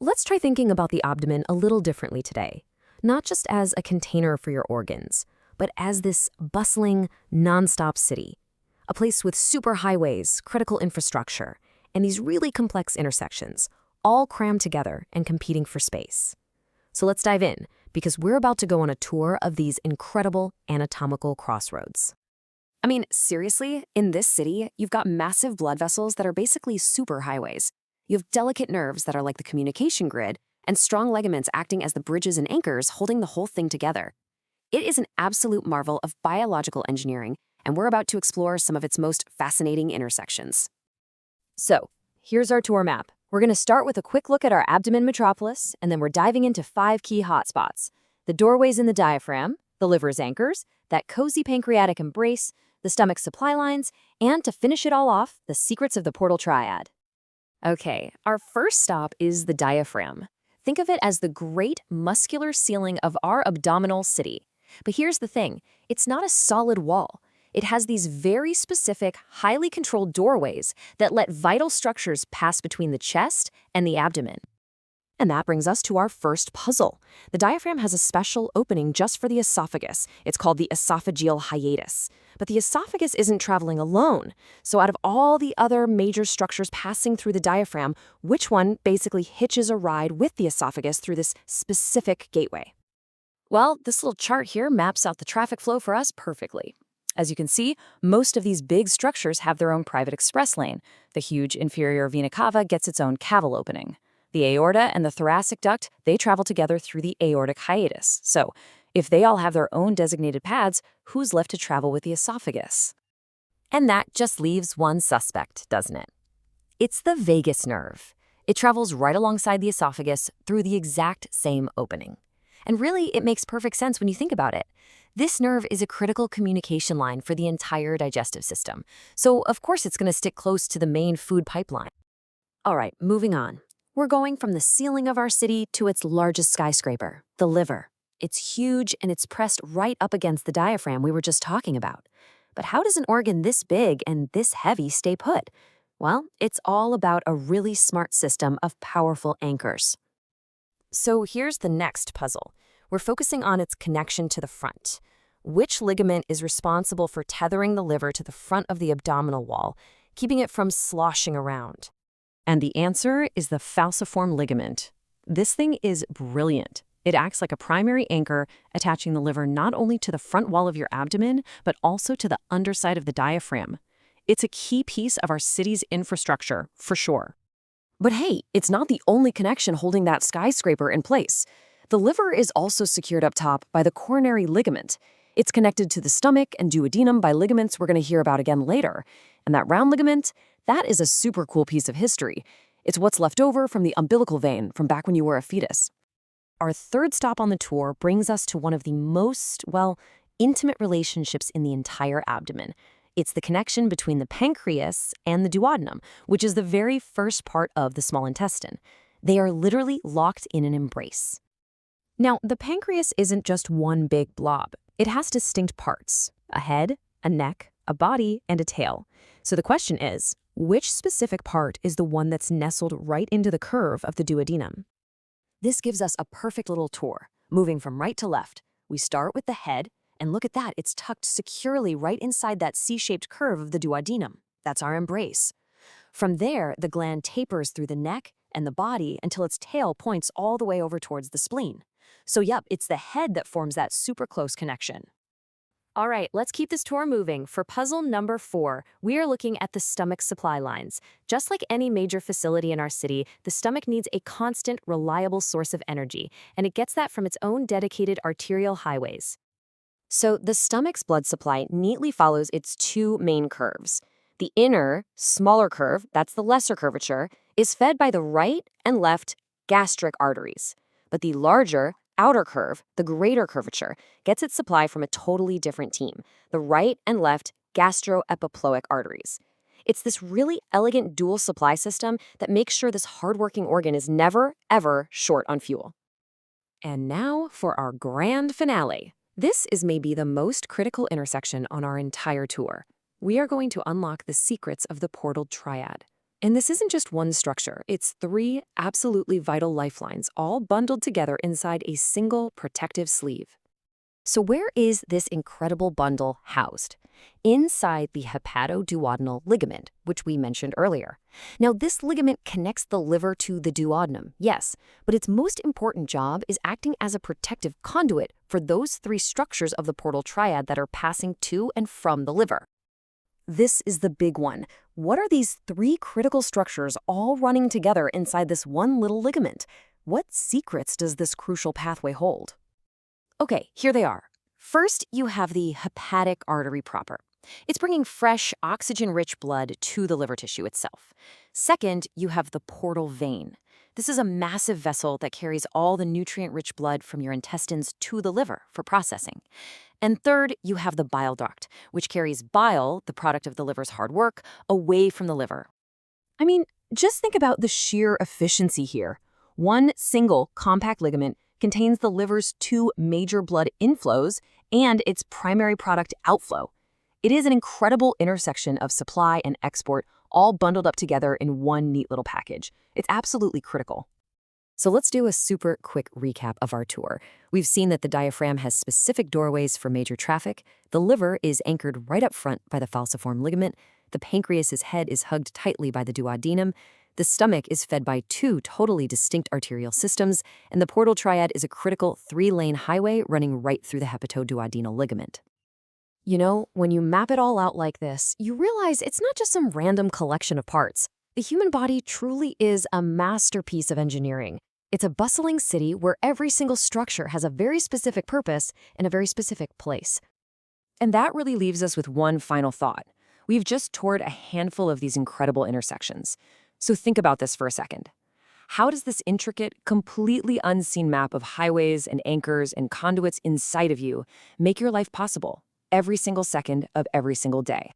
let's try thinking about the abdomen a little differently today. Not just as a container for your organs, but as this bustling, nonstop city. A place with super highways, critical infrastructure, and these really complex intersections, all crammed together and competing for space. So let's dive in, because we're about to go on a tour of these incredible anatomical crossroads. I mean, seriously, in this city, you've got massive blood vessels that are basically superhighways. You have delicate nerves that are like the communication grid, and strong ligaments acting as the bridges and anchors holding the whole thing together. It is an absolute marvel of biological engineering, and we're about to explore some of its most fascinating intersections. So, here's our tour map. We're going to start with a quick look at our abdomen metropolis, and then we're diving into 5 key hotspots: the doorways in the diaphragm, the liver's anchors, that cozy pancreatic embrace, the stomach's supply lines, and to finish it all off, the secrets of the Portal Triad. Okay, our first stop is the diaphragm. Think of it as the great muscular ceiling of our abdominal city. But here's the thing, it's not a solid wall. It has these very specific, highly controlled doorways that let vital structures pass between the chest and the abdomen. And that brings us to our first puzzle. The diaphragm has a special opening just for the esophagus. It's called the esophageal hiatus. But the esophagus isn't traveling alone. So out of all the other major structures passing through the diaphragm, which one basically hitches a ride with the esophagus through this specific gateway? Well, this little chart here maps out the traffic flow for us perfectly. As you can see, most of these big structures have their own private express lane. The huge inferior vena cava gets its own caval opening. The aorta and the thoracic duct, they travel together through the aortic hiatus. So, if they all have their own designated paths, who's left to travel with the esophagus? And that just leaves one suspect, doesn't it? It's the vagus nerve. It travels right alongside the esophagus through the exact same opening. And really, it makes perfect sense when you think about it. This nerve is a critical communication line for the entire digestive system. So, of course, it's going to stick close to the main food pipeline. All right, moving on. We're going from the ceiling of our city to its largest skyscraper, the liver. It's huge and it's pressed right up against the diaphragm we were just talking about. But how does an organ this big and this heavy stay put? Well, it's all about a really smart system of powerful anchors. So here's the next puzzle. We're focusing on its connection to the front. Which ligament is responsible for tethering the liver to the front of the abdominal wall, keeping it from sloshing around? And the answer is the falciform ligament. This thing is brilliant. It acts like a primary anchor, attaching the liver not only to the front wall of your abdomen, but also to the underside of the diaphragm. It's a key piece of our city's infrastructure, for sure. But hey, it's not the only connection holding that skyscraper in place. The liver is also secured up top by the coronary ligament. It's connected to the stomach and duodenum by ligaments we're going to hear about again later. And that round ligament, that is a super cool piece of history. It's what's left over from the umbilical vein from back when you were a fetus. Our third stop on the tour brings us to one of the most, intimate relationships in the entire abdomen. It's the connection between the pancreas and the duodenum, which is the very first part of the small intestine. They are literally locked in an embrace. Now, the pancreas isn't just one big blob. It has distinct parts: a head, a neck, a body, and a tail. So the question is, which specific part is the one that's nestled right into the curve of the duodenum? This gives us a perfect little tour, moving from right to left. We start with the head, and look at that, it's tucked securely right inside that C-shaped curve of the duodenum. That's our embrace. From there, the gland tapers through the neck and the body until its tail points all the way over towards the spleen. So yep, it's the head that forms that super close connection. All right, let's keep this tour moving. For puzzle number 4, we are looking at the stomach supply lines. Just like any major facility in our city, the stomach needs a constant, reliable source of energy, and it gets that from its own dedicated arterial highways. So the stomach's blood supply neatly follows its 2 main curves. The inner, smaller curve, that's the lesser curvature, is fed by the right and left gastric arteries. But the larger, outer curve, the greater curvature, gets its supply from a totally different team, the right and left gastroepiploic arteries. It's this really elegant dual supply system that makes sure this hardworking organ is never, ever short on fuel. And now for our grand finale. This is maybe the most critical intersection on our entire tour. We are going to unlock the secrets of the Portal Triad. And this isn't just one structure, it's three absolutely vital lifelines, all bundled together inside a single protective sleeve. So where is this incredible bundle housed? Inside the hepatoduodenal ligament, which we mentioned earlier. Now, this ligament connects the liver to the duodenum, yes, but its most important job is acting as a protective conduit for those three structures of the portal triad that are passing to and from the liver. This is the big one. What are these three critical structures all running together inside this one little ligament? What secrets does this crucial pathway hold? Okay, here they are. First, you have the hepatic artery proper. It's bringing fresh, oxygen-rich blood to the liver tissue itself. Second, you have the portal vein. This is a massive vessel that carries all the nutrient-rich blood from your intestines to the liver for processing. And third, you have the bile duct, which carries bile, the product of the liver's hard work, away from the liver. I mean, just think about the sheer efficiency here. One single compact ligament contains the liver's two major blood inflows and its primary product outflow. It is an incredible intersection of supply and export, all bundled up together in one neat little package. It's absolutely critical. So let's do a super quick recap of our tour. We've seen that the diaphragm has specific doorways for major traffic. The liver is anchored right up front by the falciform ligament. The pancreas's head is hugged tightly by the duodenum. The stomach is fed by two totally distinct arterial systems, and the portal triad is a critical three-lane highway running right through the hepatoduodenal ligament. You know, when you map it all out like this, you realize it's not just some random collection of parts. The human body truly is a masterpiece of engineering. It's a bustling city where every single structure has a very specific purpose and a very specific place. And that really leaves us with one final thought. We've just toured a handful of these incredible intersections. So think about this for a second. How does this intricate, completely unseen map of highways and anchors and conduits inside of you make your life possible every single second of every single day?